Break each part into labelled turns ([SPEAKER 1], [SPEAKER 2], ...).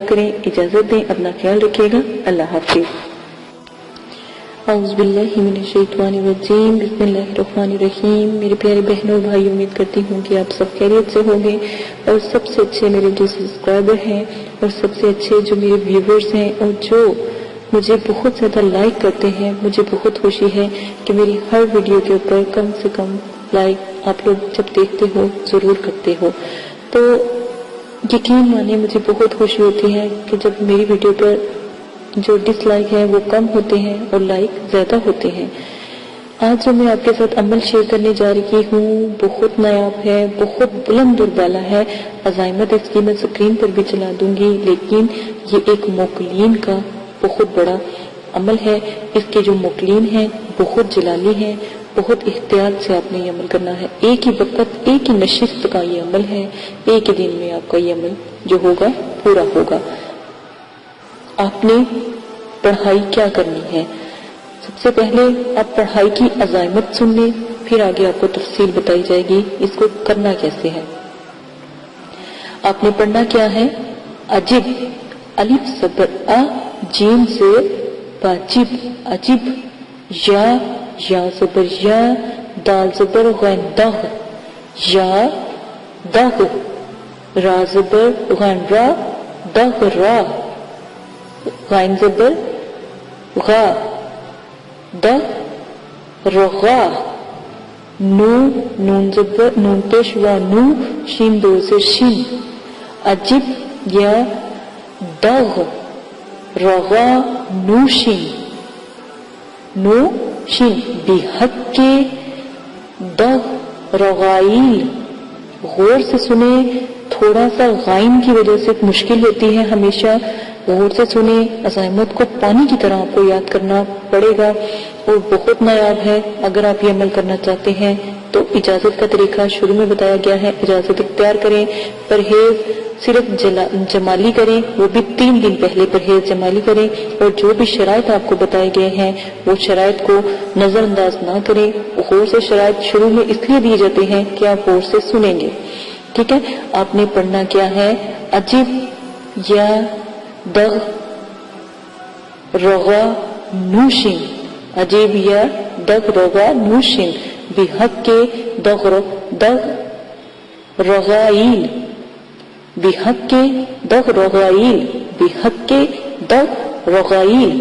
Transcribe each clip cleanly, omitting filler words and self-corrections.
[SPEAKER 1] کریں. اجازت دیں, اپنا خیال رکھیے گا. اللہ حافظ. اعوذ باللہ من الشیطان الرجیم. بسم اللہ الرحمن الرحیم. میرے پیارے بہنوں بھائی, امید کرتی ہوں کہ آپ سب خیریت سے ہوں گے, اور سب سے اچھے میرے جو سبسکرائبر ہیں, اور سب سے اچھے جو میرے ویورز ہیں, اور جو مجھے بہت زیادہ لائک کرتے ہیں. مجھے بہت خوشی ہے کہ میری ہر ویڈیو کے اوپر کم سے کم لائک آپ لوگ جب دیکھتے ہو ضرور کرتے ہو. تو یقین مانے مجھے بہت خوشی ہوتی ہے کہ جب میری ویڈیو پر جو ڈس لائک ہے وہ کم ہوتے ہیں اور لائک زیادہ ہوتے ہیں. آج جو میں آپ کے ساتھ عمل شیئر کرنے جا رہی ہوں بہت نایاب ہے, بہت بلند اور بالا ہے. عزائمت اس کی میں اسکرین پر بھی چلا دوں گی, لیکن یہ ایک موکلین کا بہت بڑا عمل ہے. اس کے جو موکلین ہیں بہت جلالی ہیں. بہت احتیاط سے آپ نے یہ عمل کرنا ہے. ایک ہی وقت ایک ہی نشست کا یہ عمل ہے. ایک ہی دن میں آپ کا یہ عمل جو ہوگا پورا ہوگا. آپ نے پڑھائی کیا کرنی ہے؟ سب سے پہلے آپ پڑھائی کی عزائمت سن لیں, پھر آگے آپ کو تفصیل بتائی جائے گی اس کو کرنا کیسے ہے. آپ نے پڑھنا کیا ہے؟ عجب, الف زبر ا, جیم سے واجب, عجب. یا زبر یا, دال زبر غین دغ, یا دغ. را زبر غین را, دغ را. غین زبر غا, دغ رغا. نون زبر نون پیش وا نو, شین دو سے شین. عجب یا دغ رغا نوشین, نو شین. بحق کے دغ رغائل. غور سے سنیں, تھوڑا سا غائن کی وجہ سے مشکل ہوتی ہے ہمیشہ. غور سے سنیں, عزائمت کو پانی کی طرح آپ کو یاد کرنا پڑے گا, اور بہت نایاب ہے. اگر آپ یہ عمل کرنا چاہتے ہیں تو اجازت کا طریقہ شروع میں بتایا گیا ہے. اجازت اختیار کریں. پرہیز صرف جمالی کریں, وہ بھی 3 دن پہلے پرہیز جمالی کریں, اور جو بھی شرائط آپ کو بتائے گئے ہیں وہ شرائط کو نظر انداز نہ کریں. غور سے شرائط شروع میں اس لیے دیے جاتے ہیں کہ آپ غور سے سنیں گے. ٹھیک ہے. آپ نے پڑھنا کیا ہے؟ عجب یا دغ رغا نوشین, عجیب یا دغ رغا نوشین. بحق کے دغ رغائل, بحق کے دغ رغائل, بحق کے دغ رغائل.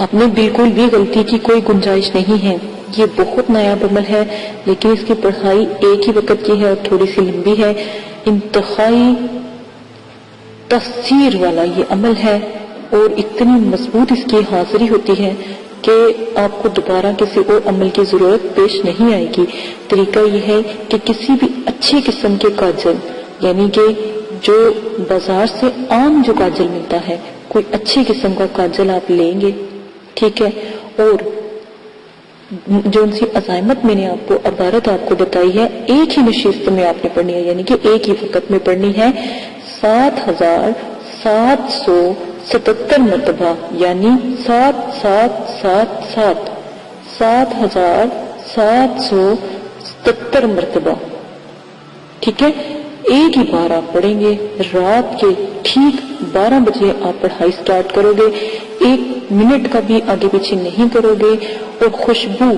[SPEAKER 1] آپ نے بالکل بھی غلطی کی کوئی گنجائش نہیں ہے. یہ بہت نایاب عمل ہے, لیکن اس کی پڑھائی ایک ہی وقت کی ہے اور تھوڑی سی لمبی ہے. انتہائی تفسیر والا یہ عمل ہے, اور اتنی مضبوط اس کی حاضری ہوتی ہے کہ آپ کو دوبارہ کسی اور عمل کی ضرورت پیش نہیں آئے گی. طریقہ یہ ہے کہ کسی بھی اچھے قسم کے کاجل, یعنی کہ جو بازار سے عام جو کاجل ملتا ہے, کوئی اچھی قسم کا کاجل آپ لیں گے. ٹھیک ہے. اور جو ان کی عزائمت میں نے آپ کو عبارت آپ کو بتائی ہے, ایک ہی نشست میں آپ نے پڑھنی ہے, یعنی کہ ایک ہی وقت میں پڑھنی ہے. 7777 مرتبہ, یعنی 7777, 7777 مرتبہ. ٹھیک ہے. ایک ہی بار آپ پڑھیں گے. رات کے ٹھیک 12 بجے آپ پڑھائی سٹارٹ کرو گے. 1 منٹ کا بھی آگے پیچھے نہیں کرو گے. اور خوشبو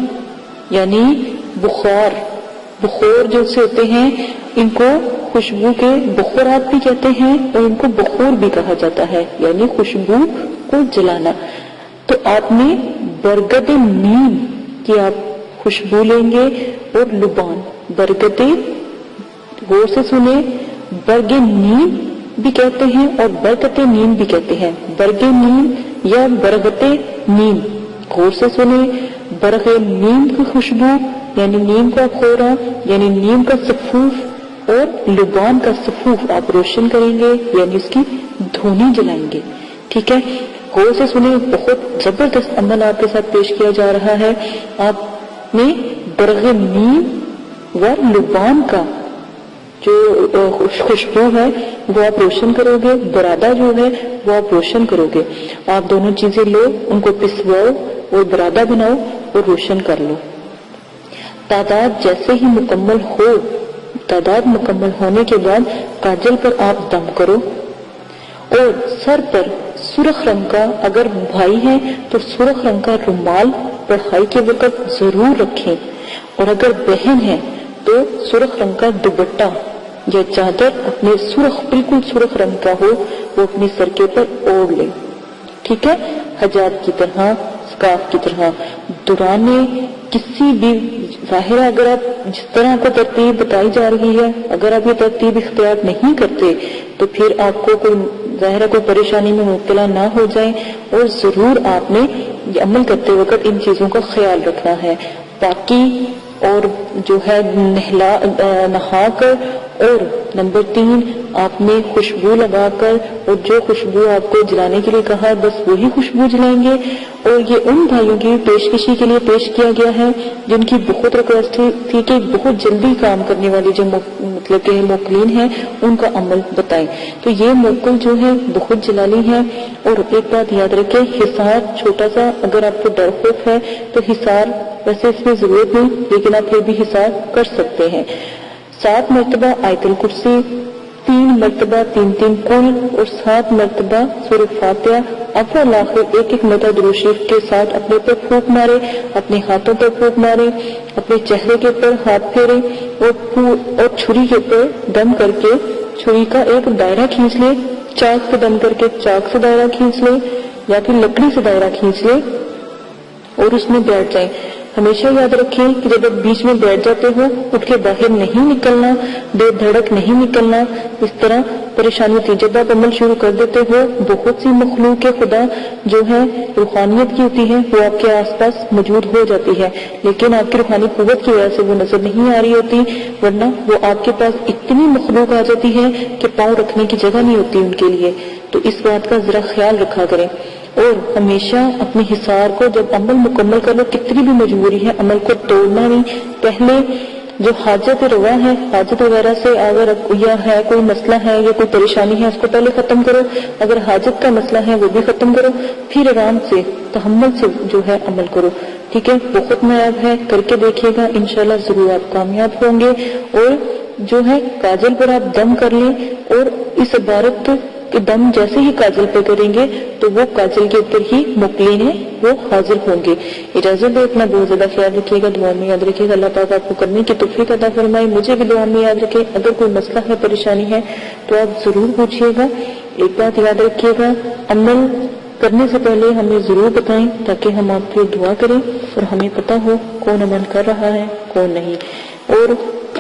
[SPEAKER 1] یعنی بخار جو سے ہوتے ہیں, ان کو خوشبو کے بخورات بھی کہتے ہیں, اور ان کو بخور بھی کہا جاتا ہے, یعنی خوشبو کو جلانا. تو آپ نے برگد نیم کی آپ خوشبو لیں گے, اور لبان. برگد, غور سے سنیں, برگ نیم بھی کہتے ہیں اور برکت نیم بھی کہتے ہیں. برگ نیم یا برگت نیم. غور سے سنیں, برگ نیم کی خوشبو یعنی نیم کا خورا, یعنی نیم کا صفوف, اور لبان کا صفوف آپ روشن کریں گے, یعنی اس کی دھونی جلائیں گے. ٹھیک ہے. غور سے سنیں, بہت زبردست عمل آپ کے ساتھ پیش کیا جا رہا ہے. آپ نے برگ نیم و لبان کا جو خوشبو ہے وہ آپ روشن کرو گے. برادہ جو ہے وہ آپ روشن کرو گے. آپ دونوں چیزیں لو, ان کو پسواؤ اور برادہ بناؤ اور روشن کر لو. تعداد جیسے ہی مکمل ہو, تعداد مکمل ہونے کے بعد کاجل پر آپ دم کرو. اور سر پر سرخ رنگ کا، اگر بھائی ہیں تو سرخ رنگ کا رومال پڑھائی کے وقت ضرور رکھیں، اور اگر بہن ہے تو سرخ رنگ کا دوپٹہ یا چادر اپنے سرخ، بالکل سرخ رنگ کا ہو، وہ اپنے سر کے پر اوڑھ لے، ٹھیک ہے، حجاب کی طرح، سکارف کی طرح۔ دوران کسی بھی ظاہرہ اگر آپ جس طرح آپ کو ترتیب بتائی جا رہی ہے، اگر آپ یہ ترتیب اختیار نہیں کرتے تو پھر آپ کو کوئی ظاہرہ کوئی پریشانی میں مبتلا نہ ہو جائیں، اور ضرور آپ نے عمل کرتے وقت ان چیزوں کا خیال رکھنا ہے۔ باقی اور جو ہے نہا کر، اور نمبر 3 آپ نے خوشبو لگا کر، اور جو خوشبو آپ کو جلانے کے لیے کہا ہے بس وہی خوشبو جلائیں گے۔ اور یہ ان بھائیوں کی پیشکشی کے لیے پیش کیا گیا ہے جن کی بہت ریکویسٹ تھی کہ بہت جلدی کام کرنے والے جو مطلب کہ موکلین ہیں ان کا عمل بتائیں، تو یہ موکل جو ہے بہت جلالی ہے۔ اور ایک بات یاد رکھیں، حصار چھوٹا سا اگر آپ کو ڈر خوف ہے تو حصار، ویسے اس میں ضرورت نہیں لیکن آپ پھر بھی حصار کر سکتے ہیں۔ 7 مرتبہ آیت الکرسی، 3 مرتبہ 3 کل، اور 7 مرتبہ سورۃ فاتحہ، اول آخر ایک مرتبہ درود شریف کے ساتھ اپنے پر پھونک مارے، اپنے ہاتھوں پر پھونک مارے، اپنے چہرے کے پر ہاتھ پھیرے، اور چھری کے پر دم کر کے چھری کا ایک دائرہ کھینچ لے، چاک سے دم کر کے چاک سے دائرہ کھینچ لے، یا پھر لکڑی سے دائرہ کھینچ لے اور اس میں بیٹھ جائیں۔ ہمیشہ یاد رکھیں کہ جب آپ بیچ میں بیٹھ جاتے ہو اٹھ کے باہر نہیں نکلنا، بے دھڑک نہیں نکلنا، اس طرح پریشانی ہوتی ہے۔ جب آپ عمل شروع کر دیتے ہو، بہت سی مخلوق خدا جو ہے روحانیت کی ہوتی ہے وہ آپ کے آس پاس موجود ہو جاتی ہے، لیکن آپ کی روحانی قوت کی وجہ سے وہ نظر نہیں آ رہی ہوتی، ورنہ وہ آپ کے پاس اتنی مخلوق آ جاتی ہے کہ پاؤں رکھنے کی جگہ نہیں ہوتی ان کے لیے۔ تو اس بات کا ذرا خیال رکھا کریں، اور ہمیشہ اپنے حصار کو جب عمل مکمل کر لو، کتنی بھی مجبوری ہے عمل کو توڑنا نہیں۔ پہلے جو حاجت روا ہے، حاجت وغیرہ سے اگر یا ہے کوئی مسئلہ ہے یا کوئی پریشانی ہے اس کو پہلے ختم کرو، اگر حاجت کا مسئلہ ہے وہ بھی ختم کرو، پھر آرام سے تحمل سے جو ہے عمل کرو، ٹھیک ہے۔ بہت نایاب ہے، کر کے دیکھیے گا، انشاءاللہ ضرور آپ کامیاب ہوں گے۔ اور جو ہے کاجل پر آپ دم کر لیں، اور اس عبارت کہ دم جیسے ہی کاجل پہ کریں گے تو وہ کاجل کے اوپر ہی مقلین ہیں وہ حاضر ہوں گے۔ اجازت دے، اپنا بہت زیادہ خیال رکھیے گا، دعا میں یاد رکھیے گا، اللہ پاک آپ کو کرنے کی توفیق عطا فرمائے، مجھے بھی دعا میں یاد رکھے۔ اگر کوئی مسئلہ ہے، پریشانی ہے تو آپ ضرور پوچھیے گا۔ ایک بات یاد رکھیے گا، عمل کرنے سے پہلے ہمیں ضرور بتائیں تاکہ ہم آپ کی دعا کریں اور ہمیں پتہ ہو کون عمل کر رہا ہے کون نہیں۔ اور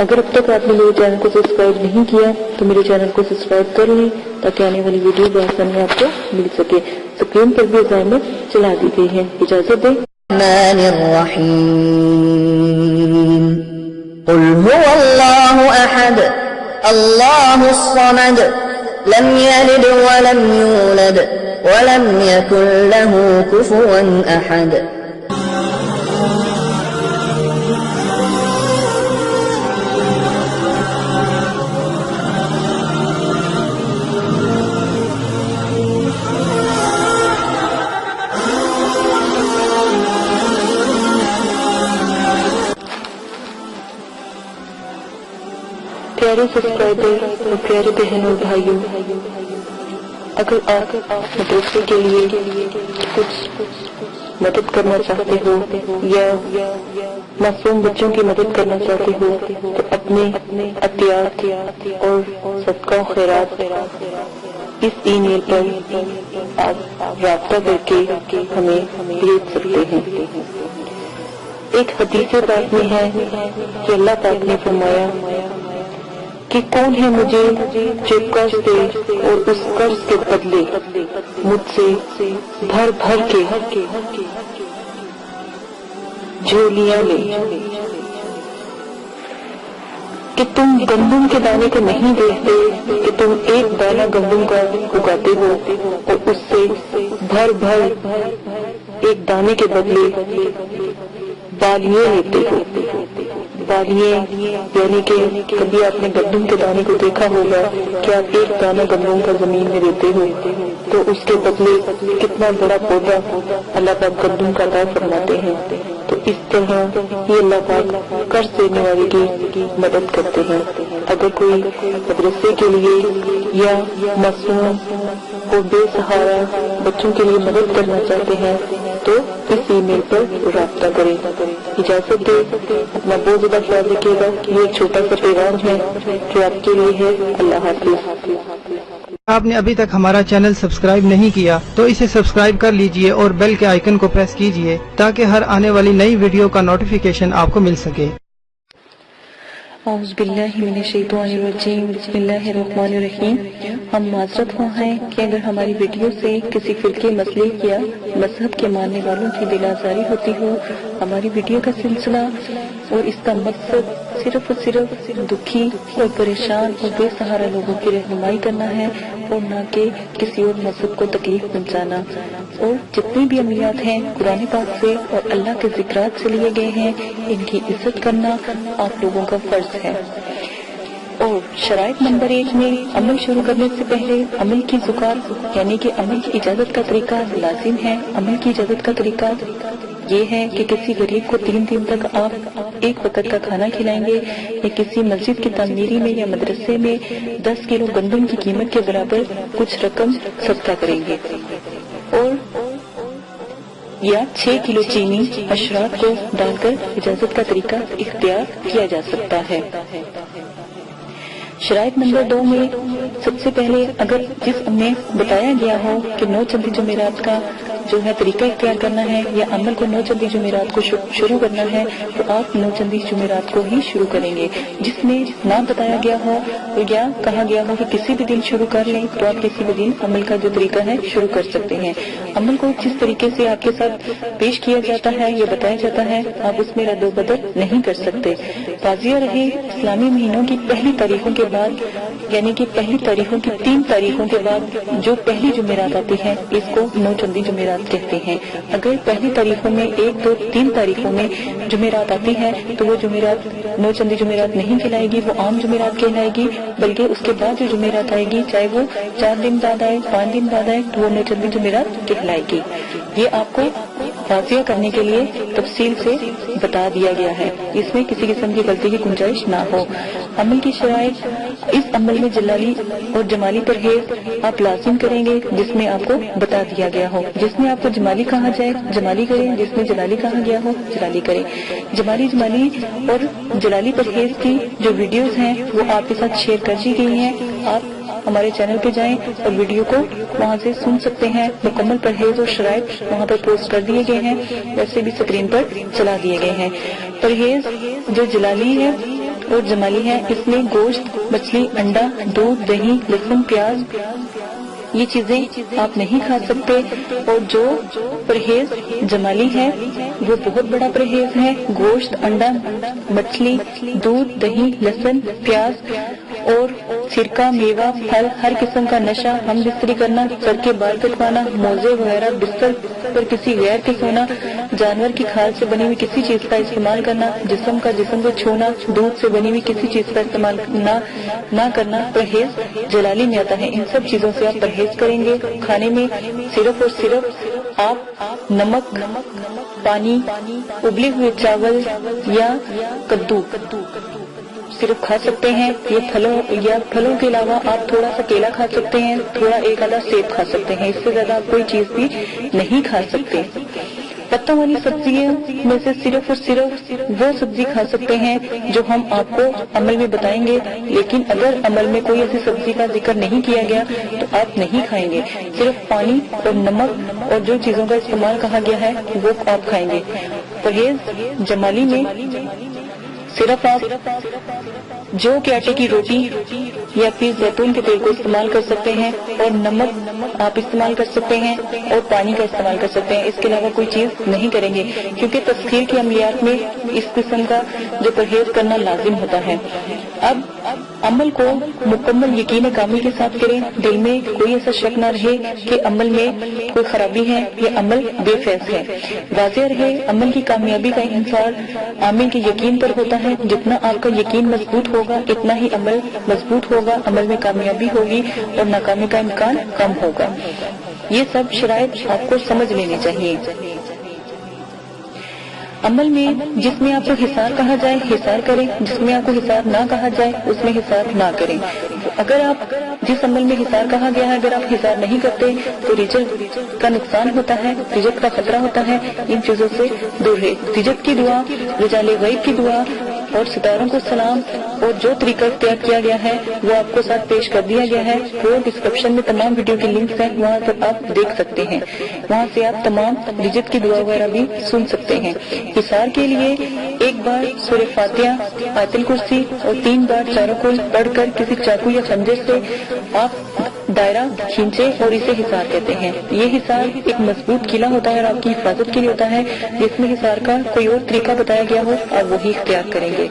[SPEAKER 1] اگر اب تک آپ نے میرے چینل کو سبسکرائب نہیں کیا تو میرے چینل کو سبسکرائب کر لیں تاکہ آنے والی ویڈیو بآسانی آپ کو مل سکے۔ اسکرین پر بھی زحمت چلا دی گئی ہے۔ اجازت دیں۔
[SPEAKER 2] الرحمن الرحیم قل هو اللہ احد اللہ الصمد لم یلد ولم یولد ولم یکن له کفوا احد۔
[SPEAKER 1] پیارے سبسکرائبر اور پیارے بہنوں اور بھائیوں، اگر آپ مدرسے کے لیے کچھ مدد کرنا چاہتے ہو یا معصوم بچوں کی مدد کرنا چاہتے ہو تو اپنے عطیات اور صدقہ و خیرات اس ای میل پر آپ رابطہ کر کے ہمیں بھیج سکتے ہیں۔ ایک حدیث پاک میں ہے کہ اللہ پاک نے فرمایا کہ کون ہے مجھے جو قرض دے اور اس قرض کے بدلے مجھ سے بھر بھر کے جھولیاں لے، کہ تم گندم کے دانے کو نہیں دیکھتے کہ تم ایک دانہ گندم کا اگاتے ہو اور اس سے بھر بھر ایک دانے کے بدلے بالیاں لیتے ہو۔ بالیاں یعنی کہ کبھی آپ نے گندم کے دانے کو دیکھا ہوگا کہ آپ ایک دانہ گندم کا زمین میں دیتے ہو تو اس کے بدلے کتنا بڑا پودا اللہ پاک گندم کا عطا فرماتے ہیں۔ تو اس طرح یہ اللہ پاک قرض دینے والے کی مدد کرتے ہیں۔ اگر کوئی مدرسے کے لیے یا معصوم اور بے سہارا بچوں کے لیے مدد کرنا چاہتے ہیں تو اس ای میل پر رابطہ کریں۔ اجازت دے، اپنا بہت زیادہ خیال رکھیے گا۔ یہ ایک چھوٹا سا پیغام ہے جو آپ کے لیے ہے۔ اللہ حافظ۔
[SPEAKER 3] آپ نے ابھی تک ہمارا چینل سبسکرائب نہیں کیا تو اسے سبسکرائب کر لیجئے اور بیل کے آئیکن کو پریس کیجئے تاکہ ہر آنے والی نئی ویڈیو کا نوٹیفیکیشن آپ کو مل سکے۔
[SPEAKER 1] اعوذ باللہ من الشیطان الرجیم، بسم اللہ الرحمن الرحیم۔ ہم معذرت خواہ ہیں کہ اگر ہماری ویڈیو سے کسی فرقے، مسلک یا مذہب کے ماننے والوں کی دل آزاری ہوتی ہو۔ ہماری ویڈیو کا سلسلہ اور اس کا مقصد صرف اور صرف دکھی اور پریشان اور بے سہارا لوگوں کی رہنمائی کرنا ہے اور نہ کہ کسی اور مذہب کو تکلیف پہنچانا۔ اور جتنی بھی عملیات ہیں قرآن پاک سے اور اللہ کے ذکرات سے لیے گئے ہیں، ان کی عزت کرنا آپ لوگوں کا فرض ہے۔ اور شرائط نمبر 1 میں عمل شروع کرنے سے پہلے عمل کی زکات یعنی کہ عمل کی اجازت کا طریقہ لازم ہے۔ عمل کی اجازت کا طریقہ یہ ہے کہ کسی غریب کو 3 دن تک آپ ایک وقت کا کھانا کھلائیں گے، یا کسی مسجد کی تعمیری میں یا مدرسے میں 10 کلو گندم کی قیمت کے برابر کچھ رقم صدقہ کریں گے، اور یا 6 کلو چینی اشراف کو ڈال کر اجازت کا طریقہ اختیار کیا جا سکتا ہے۔ شرائط نمبر 2 میں سب سے پہلے اگر جس میں بتایا گیا ہو کہ 9 چندی جمعرات کا جو ہے طریقہ اختیار کرنا ہے یا عمل کو 9 چندی جمعرات کو شروع کرنا ہے تو آپ 9 چندی جمعرات کو ہی شروع کریں گے۔ جس میں نہ بتایا گیا ہو یا کہا گیا ہو کہ کسی بھی دن شروع کر لیں تو آپ کسی بھی دن عمل کا جو طریقہ ہے شروع کر سکتے ہیں۔ عمل کو جس طریقے سے آپ کے ساتھ پیش کیا جاتا ہے یا بتایا جاتا ہے آپ اس میں رد و بدل نہیں کر سکتے۔ واضح رہے، اسلامی مہینوں کی پہلی تاریخوں کے بعد یعنی کہ پہلی تاریخوں کی 3 تاریخوں کے بعد جو پہلی جمعرات آتی ہے اس کو 9 چندی جمعرات کہتے ہیں۔ اگر پہلی تاریخوں میں 1، 2، 3 تاریخوں میں جمعرات آتی ہے تو وہ جمعرات 9 چندی جمعرات نہیں کہلائے گی، وہ عام جمعرات کہلائے گی، بلکہ اس کے بعد جو جمعرات آئے گی چاہے وہ 4 دن بعد آئے، 5 دن بعد آئے تو وہ 9 چندی جمعرات کہلائے گی۔ یہ آپ کو واضح کرنے کے لیے تفصیل سے بتا دیا گیا ہے، اس میں کسی قسم کی غلطی کی گنجائش نہ ہو۔ عمل کی شرائط، اس عمل میں جلالی اور جمالی پرہیز آپ لازم کریں گے جس میں آپ کو بتا دیا گیا ہو۔ جس میں آپ کو جمالی کہا جائے جمالی کریں، جس میں جلالی کہا گیا ہو جلالی کریں۔ جمالی اور جلالی پرہیز کی جو ویڈیوز ہیں وہ آپ کے ساتھ شیئر کر دی گئی ہیں۔ آپ ہمارے چینل پہ جائیں اور ویڈیو کو وہاں سے سن سکتے ہیں۔ مکمل پرہیز اور شرائط وہاں پر پوسٹ کر دیے گئے ہیں، ویسے بھی اسکرین پر چلا دیے گئے ہیں۔ پرہیز جو جلالی ہے اور جمالی ہے، اس میں گوشت، مچھلی، انڈا، دودھ، دہی، لہسن، پیاز یہ چیزیں آپ نہیں کھا سکتے۔ اور جو پرہیز جمالی ہے وہ بہت بڑا پرہیز ہے۔ گوشت، انڈا، مچھلی، دودھ، دہی، لہسن، پیاز اور سرکہ، میوہ، پھل، ہر قسم کا نشہ، ہم بستری کرنا، سر کے بال کٹوانا، موزے وغیرہ، بستر پر کسی غیر کے سونا، جانور کی کھال سے بنی ہوئی کسی چیز کا استعمال کرنا، جسم کو چھونا، دودھ سے بنی ہوئی کسی چیز کا استعمال نہ کرنا پرہیز جلالی میں آتا ہے۔ ان سب چیزوں سے آپ پرہیز کریں گے۔ کھانے میں صرف اور صرف آپ نمک، پانی، ابلے ہوئے چاول یا کدو صرف کھا سکتے ہیں۔ یہ پھلوں کے علاوہ آپ تھوڑا سا کیلا کھا سکتے ہیں، تھوڑا ایک آدھا سیب کھا سکتے ہیں، اس سے زیادہ آپ کوئی چیز بھی نہیں کھا سکتے۔ پتوں والی سبزیوں میں سے صرف اور صرف وہ سبزی کھا سکتے ہیں جو ہم آپ کو عمل میں بتائیں گے، لیکن اگر عمل میں کوئی ایسی سبزی کا ذکر نہیں کیا گیا تو آپ نہیں کھائیں گے۔ صرف پانی اور نمک اور جو چیزوں کا استعمال کہا گیا ہے وہ آپ کھائیں گے۔ پرہیز جمالی میں صرف آپ جو کہ آٹے کی روٹی یا پھر زیتون کے تیل کو استعمال کر سکتے ہیں، اور نمک آپ استعمال کر سکتے ہیں اور پانی کا استعمال کر سکتے ہیں۔ اس کے علاوہ کوئی چیز نہیں کریں گے، کیونکہ تسخیر کی عملیات میں اس قسم کا جو پرہیز کرنا لازم ہوتا ہے۔ اب عمل کو مکمل یقین کامل کے ساتھ کریں، دل میں کوئی ایسا شک نہ رہے کہ عمل میں کوئی خرابی ہے یا عمل بے فیض ہے۔ واضح رہے، عمل کی کامیابی کا انحصار عامل کے یقین پر ہوتا ہے۔ جتنا آپ کا یقین مضبوط ہوگا اتنا ہی عمل مضبوط ہوگا، عمل میں کامیابی ہوگی اور ناکامی کا امکان کم ہوگا۔ یہ سب شرائط آپ کو سمجھ لینے چاہیے۔ عمل میں جس میں آپ کو حصار کہا جائے حصار کریں، جس میں آپ کو حصار نہ کہا جائے اس میں حصار نہ کریں۔ اگر آپ جس عمل میں حصار کہا گیا ہے اگر آپ حصار نہیں کرتے تو رجت کا نقصان ہوتا ہے، رجت کا خطرہ ہوتا ہے۔ ان چیزوں سے دور رہے۔ رجت کی دعا، رجال غیب کی دعا اور ستاروں کو سلام اور جو طریقہ اختیار کیا گیا ہے وہ آپ کو ساتھ پیش کر دیا گیا ہے۔ وہ ڈسکرپشن میں تمام ویڈیو کے لنکس ہیں، وہاں سے آپ دیکھ سکتے ہیں، وہاں سے آپ تمام رجت کی دعا وغیرہ بھی سن سکتے ہیں۔ حصار کے لیے ایک بار سورہ فاتحہ، آیت الکرسی اور 3 بار چاروں کو پڑھ کر کسی چاقو یا خنجر سے آپ دائرہ کھینچے اور اسے حصار کہتے ہیں۔ یہ حصار ایک مضبوط قلعہ ہوتا ہے اور آپ کی حفاظت کے لیے ہوتا ہے۔ جس میں حصار کا کوئی اور طریقہ بتایا گیا ہو آپ وہی اختیار کریں گے۔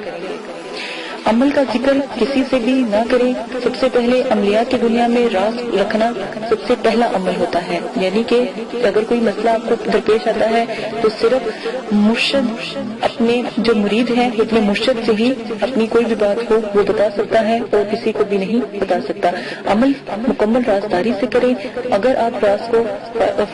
[SPEAKER 1] عمل کا ذکر کسی سے بھی نہ کریں۔ سب سے پہلے عملیات کی دنیا میں راز رکھنا سب سے پہلا عمل ہوتا ہے، یعنی کہ اگر کوئی مسئلہ آپ کو درپیش آتا ہے تو صرف مرشد اپنے جو مرید ہے اپنے مرشد سے ہی اپنی کوئی بھی بات کو وہ بتا سکتا ہے اور کسی کو بھی نہیں بتا سکتا۔ عمل مکمل رازداری سے کریں۔ اگر آپ راز کو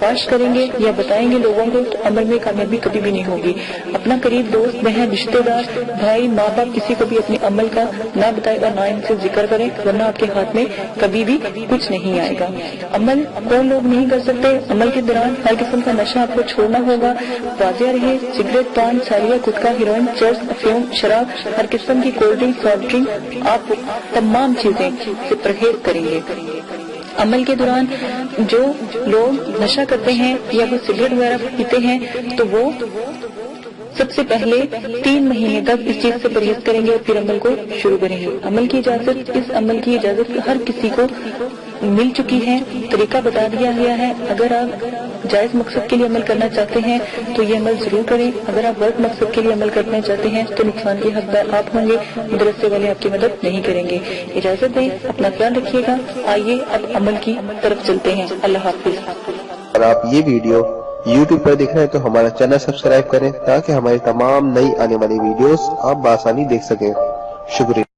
[SPEAKER 1] فاش کریں گے یا بتائیں گے لوگوں کو تو عمل میں کامیابی کبھی بھی نہیں ہوگی۔ اپنا قریب دوست، بہن، رشتے دار، بھائی، ماں باپ کسی کو بھی اپنے عمل کا نہ بتائے اور نہ ان سے ذکر کرے، ورنہ آپ کے ہاتھ میں کبھی بھی کچھ نہیں آئے گا۔ عمل کون لوگ نہیں کر سکتے؟ عمل کے دوران ہر قسم کا نشہ آپ کو چھوڑنا ہوگا۔ واضح رہے، سگریٹ، پان، سالیہ، گٹکا، ہیروئن، چرس، افیون، شراب، ہر قسم کی کولڈ ڈرنک، سافٹ ڈرنک، آپ تمام چیزیں سے پرہیز کریں گے۔ عمل کے دوران جو لوگ نشہ کرتے ہیں یا وہ سگریٹ وغیرہ پیتے ہیں تو وہ سب سے پہلے 3 مہینے تک اس چیز سے پرہیز کریں گے اور پھر عمل کو شروع کریں گے۔ عمل کی اجازت، اس عمل کی اجازت ہر کسی کو مل چکی ہے، طریقہ بتا دیا گیا ہے۔ اگر آپ جائز مقصد کے لیے عمل کرنا چاہتے ہیں تو یہ عمل ضرور کریں۔ اگر آپ غلط مقصد کے لیے عمل کرنا چاہتے ہیں تو نقصان کے حقدار آپ ہوں گے، مدرسے والے آپ کی مدد نہیں کریں گے۔ اجازت دیں، اپنا خیال رکھیے گا۔ آئیے اب عمل کی طرف چلتے ہیں۔ اللہ حافظ۔
[SPEAKER 4] اگر آپ یہ ویڈیو YouTube پر دیکھ رہے ہیں تو ہمارا چینل سبسکرائب کریں تاکہ ہماری تمام نئی آنے والی ویڈیوز آپ بآسانی دیکھ سکیں۔ شکریہ۔